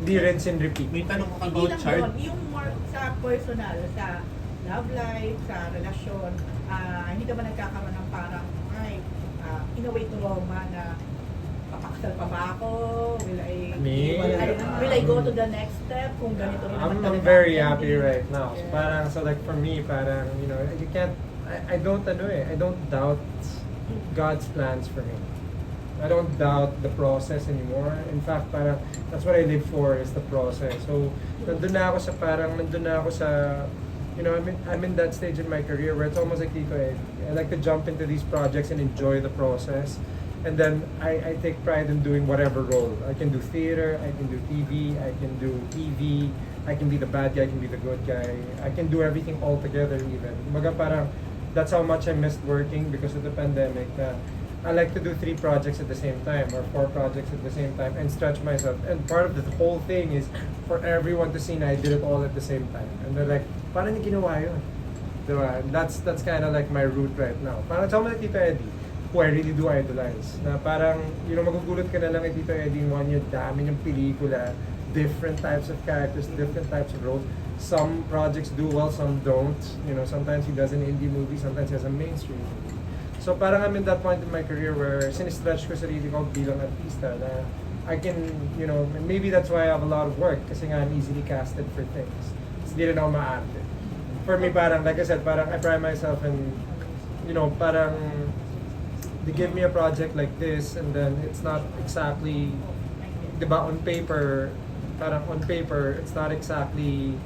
Di rinse and repeat. May tanong ko Hindi about lang chart. yun, yung more sa personal, sa love life, sa relasyon, hindi ka ba nagkakaroon ng parang, in a way trauma na papaksal pa ba ako? Me? Will I go to the next step kung ganito rin naman I'm talaga very ang happy ending? right now. So, parang, so like for me, parang, you know, you can't, I don't doubt God's plans for me. I don't doubt the process anymore. In fact, parang, that's what I live for, is the process. So, nandun na ako sa, you know, I'm in that stage in my career where it's almost like Tito Eddie. I like to jump into these projects and enjoy the process. And then I take pride in doing whatever role. I can do theater, I can do TV, I can do TV, I can be the bad guy, I can be the good guy. I can do everything all together even. Kumbaga parang, that's how much I missed working because of the pandemic. I like to do 3 projects at the same time or 4 projects at the same time and stretch myself. And part of the whole thing is for everyone to see na I did it all at the same time. And they're like, paano niyo ginawa yun? Diba? That's kind of like my route right now. Parang sama na Tito Eddie, who I really do idolize. Na parang, you know, magugulat ka na lang kay Tito Eddie in 1 year, dami niyang pelikula, different types of characters, different types of roles. Some projects do well, some don't. You know, sometimes he does an indie movie, sometimes he has a mainstream movie. So parang I'm in that point in my career where sinistretch ko sarili ko bilang artista na I can, you know, maybe that's why I have a lot of work kasi nga I'm easily casted for things. Kasi di rin ako maarte. For me parang, like I said, parang I pride myself in, you know, parang they give me a project like this and then it's not exactly, diba, on paper, it's not exactly,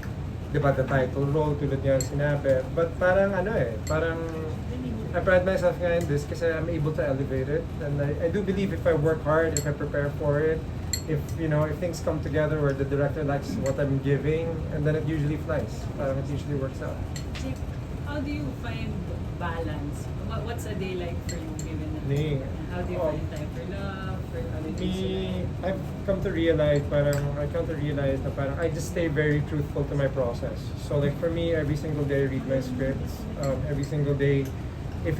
diba, the title role tulad niya sinabi. But parang parang I pride myself nga in this kasi I'm able to elevate it. And I do believe if I work hard, if I prepare for it, if, you know, if things come together where the director likes what I'm giving, and then it usually flies. Parang it usually works out. How do you find balance? What's a day like for you given that? Me? How do you find time for love, for other things? I've come to realize na parang I just stay very truthful to my process. So like for me, every single day I read my scripts. Every single day, if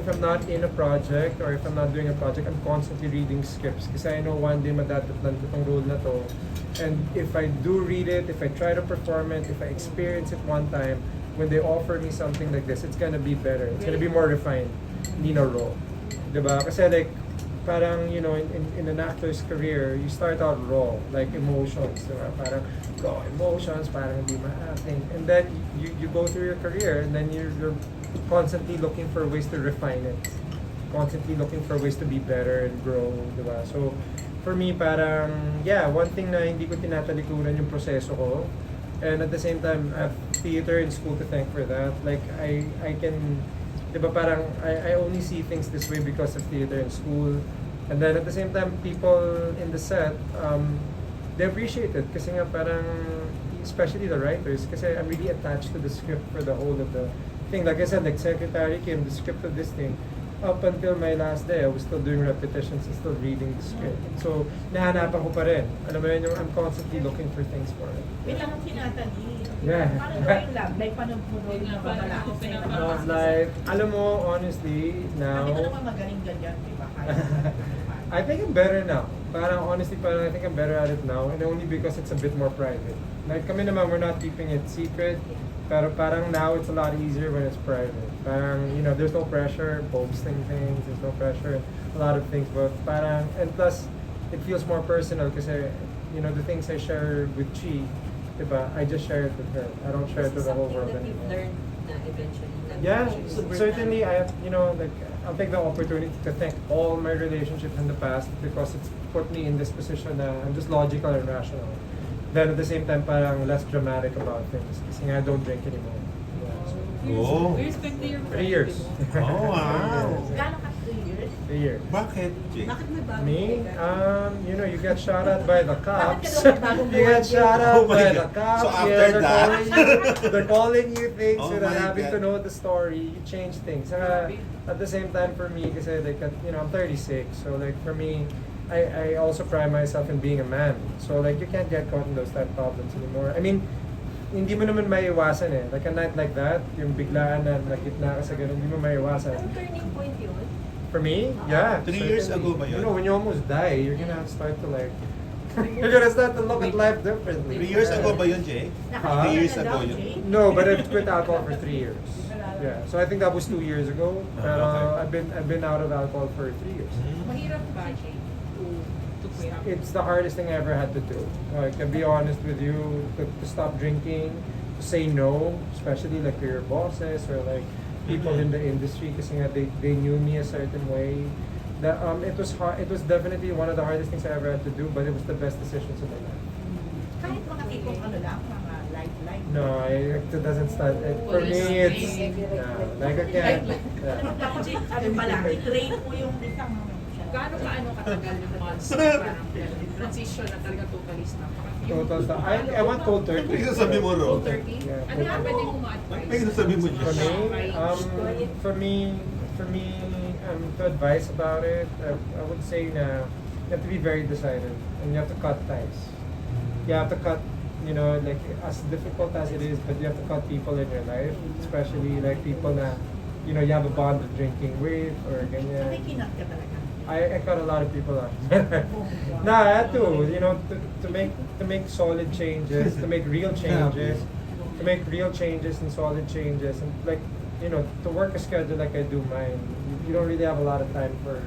I'm not in a project or if I'm not doing a project, I'm constantly reading scripts kasi I know one day madadatnan ko tong role na to. And if I do read it, if I try to perform it, if I experience it one time, when they offer me something like this, it's gonna be better. It's gonna be more refined. Hindi na raw. Diba? Kasi like, parang, you know, in an actor's career, you start out raw, like emotions. Diba? Parang raw emotions, parang hindi ma-acting. And then you go through your career and then you're constantly looking for ways to refine it. Constantly looking for ways to be better and grow, diba? So, for me, parang, yeah, one thing na hindi ko tinatalikuran yung proseso ko. And at the same time, I have theater in school to thank for that. Like, I can, diba, parang, I only see things this way because of theater in school. And then at the same time, people in the set, they appreciate it. Kasi nga parang, especially the writers, kasi I'm really attached to the script for the whole of the thing. Like I said, like Secretary Kim, the script of this thing, up until my last day, I was still doing repetitions and still reading the script. So, nahanapan ko pa rin. Alam mo yun, I'm constantly looking for things for it. May tanong si Natalie. Yeah. Paano gawin lang? Like, paano mo gawin na pamalaki sa inyo? Like, alam mo, honestly, now, Hindi ko naman magaling ganyan, di ba? I think I'm better now. Parang honestly, parang I think I'm better at it now, and only because it's a bit more private. Like kami naman, we're not keeping it secret, pero parang now it's a lot easier when it's private. Parang, you know, there's no pressure posting things, there's no pressure, a lot of things, but parang, and plus, it feels more personal kasi, you know, the things I share with Chi, diba, I just share it with her. I don't share it with the whole world anymore. Learned na eventually. Yeah, certainly I have, you know, like, I'll take the opportunity to thank all my relationships in the past because it's put me in this position na I'm just logical and rational. Then at the same time, parang less dramatic about things. Kasi nga I don't drink anymore. Yeah, so, Oh. We respect your 3 years. Oh, wow. Gano'n ka 3 years? 3 years. Bakit, Jake? Bakit may bago? Me? You know, you get shot at by the cops. Bakit ka daw may bagong You get buhay? shot at Oh my by God. the cops. So after they're that? calling you things Oh without my having God. to know the story. You change things. At the same time, for me, kasi like, you know, I'm 36. So like for me, I also pride myself in being a man. So like you can't get caught in those type of problems anymore. I mean, hindi mo naman maiiwasan eh. Like a night like that, yung biglaan na nagitna ka sa ganun, hindi mo maiiwasan. Ang turning point yun? For me, yeah. 3 years certainly. ago ba yun? You know, when you almost die, you're gonna start to like You're gonna start to look at life differently. 3 years ago ba yun, Jake? Huh? 3 years ago yun. No, but I've quit alcohol for 3 years. Yeah, so I think that was 2 years ago. Pero Okay. I've been out of alcohol for 3 years. Mahirap ba, Jake, to quit? It's the hardest thing I ever had to do. Like, to be honest with you, to stop drinking, to say no, especially like to your bosses or like people in the industry, kasi nga they knew me a certain way. That it was hard. It was definitely one of the hardest things I ever had to do, but it was the best decisions of my life. Kahit mga tipong ano lang, mga lifeline. No, it doesn't start. For me, it's like again. Yeah. Ako, Jake, ano pala, i-train mo yung isang Gaano katagal yung months na parang transition na talaga totally stop? Total stop. I want cold turkey. May sasabi mo, Ro? 30? Yeah, Ano nga pwede mo ma-advise? May sasabi mo For dyan. me, to advise about it, I would say na you have to be very decided and you have to cut ties. You have to cut, like as difficult as it is, but you have to cut people in your life, especially like people na, you have a bond of drinking with or ganyan. Nakikinat ka talaga. I cut a lot of people out. Nah, I had to, to make solid changes, to make real changes, and solid changes, and like, to work a schedule like I do mine, you don't really have a lot of time for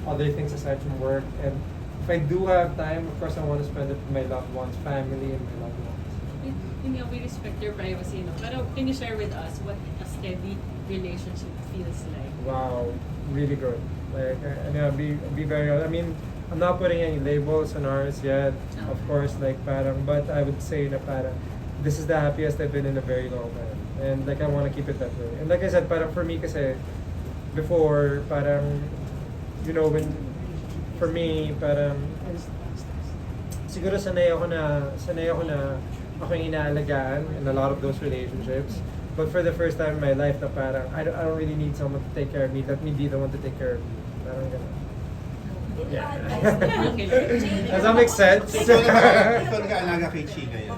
other things aside from work. And if I do have time, of course I want to spend it with my loved ones, family, and my loved ones. We respect your privacy, no? Pero can you share with us what a steady relationship feels like? Wow, really good. Like, be very honest. I mean, I'm not putting any labels on ours yet, of course, like parang, but I would say na parang, this is the happiest I've been in a very long time. And like, I want to keep it that way. And like I said, parang for me kasi, before, parang, for me, parang, siguro sanay ako na ako yung inaalagaan in a lot of those relationships. But for the first time in my life, na parang, I don't really need someone to take care of me. Let me be the one to take care of me. Parang ganun. Yeah. Does that make sense? Ikaw nag-aalaga kay Chi ngayon.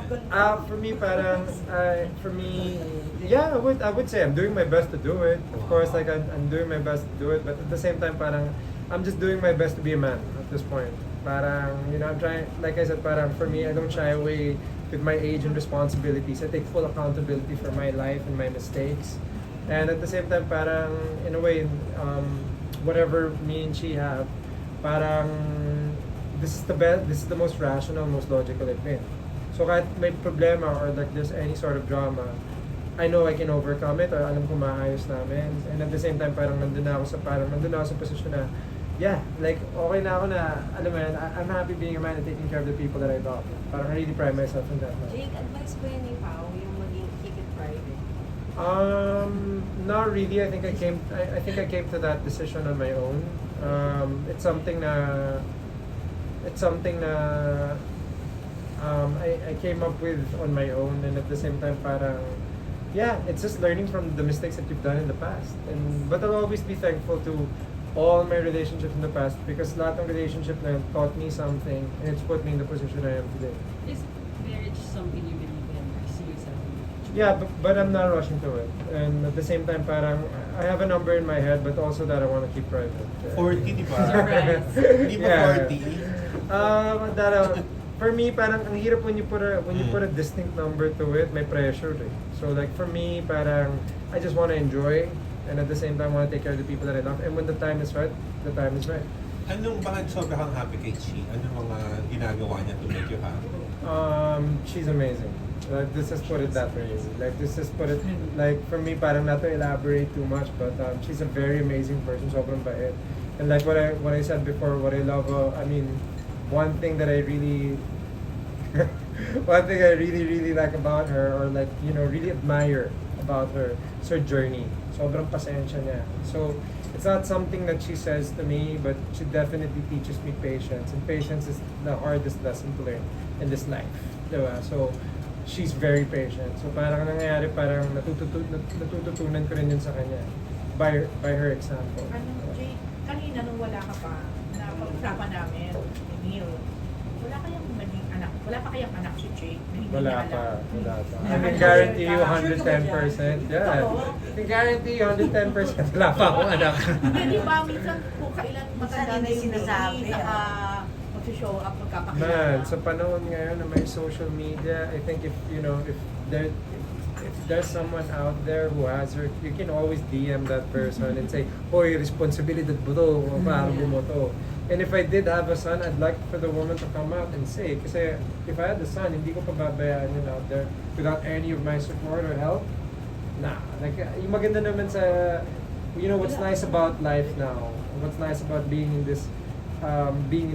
For me, yeah, I would say I'm doing my best to do it. Of course, like I'm doing my best to do it, but at the same time, parang I'm just doing my best to be a man at this point. Parang, I'm trying, like I said, parang for me, I don't shy away with my age and responsibilities. I take full accountability for my life and my mistakes. And at the same time, parang, in a way, whatever me and she have, parang, this is the most rational, most logical I've been. So kahit may problema or like there's any sort of drama, I know I can overcome it or alam ko maayos namin. And at the same time, parang nandun na ako sa posisyon na, yeah, like, okay na ako na, alam mo yan, I'm happy being a man and taking care of the people that I love. Parang I really pride myself in that. Jake, advice ko yan ni Pao, yung maging keep it private. Not really. I think I came to that decision on my own. It's something na I came up with on my own, and at the same time, parang, yeah, it's just learning from the mistakes that you've done in the past. But I'll always be thankful to all my relationships in the past because lahat ng relationship na yun taught me something and it's put me in the position I am today. Is marriage something you believe in or see yourself in? Yeah, but I'm not rushing to it. And at the same time, parang, I have a number in my head, but also that I want to keep private. 40, di ba? Surprise. Di ba 40? For me, parang ang hirap when you put a distinct number to it, may pressure eh. So like for me, parang I just want to enjoy and at the same time want to take care of the people that I love. And when the time is right, the time is right. Bakit sobrang happy kay Chi? Anong mga ginagawa niya to make you happy? She's amazing. Like, let's just put it that way. Like, let's just put it, like, for me, parang not to elaborate too much, but she's a very amazing person, sobrang bait. And like what I said before, what I love, one thing that I really, really like about her, or like, really admire about her, is her journey. Sobrang pasensya niya. So, it's not something that she says to me, but she definitely teaches me patience. And patience is the hardest lesson to learn in this life. Diba? So, she's very patient. So, parang nangyayari, parang natututunan ko rin yun sa kanya. By her example. Jay, kanina nung wala ka pa, na pag-usapan namin, Neil, wala pa kayang anak si Jake? Wala pa. I can guarantee you 110%. Yeah. I can guarantee you 110% wala pa akong anak. Hindi ba, minsan kung kailan matanda na yung sinasabi, baby, saka mag-show up, Man, magkapakilala. sa panahon ngayon na may social media, I think if there's someone out there who has her, you can always DM that person and say, "Hoy, responsibilidad mo to, pargo mo to." And if I did have a son, I'd like for the woman to come out and say, kasi if I had a son, hindi ko pababayaan yun out there without any of my support or help. Nah, like, yung maganda naman sa, what's nice about life now, what's nice about being in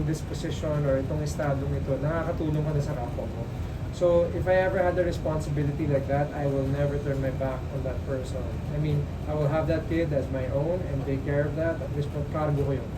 this position or itong estadong ito, nakakatulong ka na sa kapwa mo. So, if I ever had a responsibility like that, I will never turn my back on that person. I mean, I will have that kid as my own and take care of that. At least, cargo ko yun.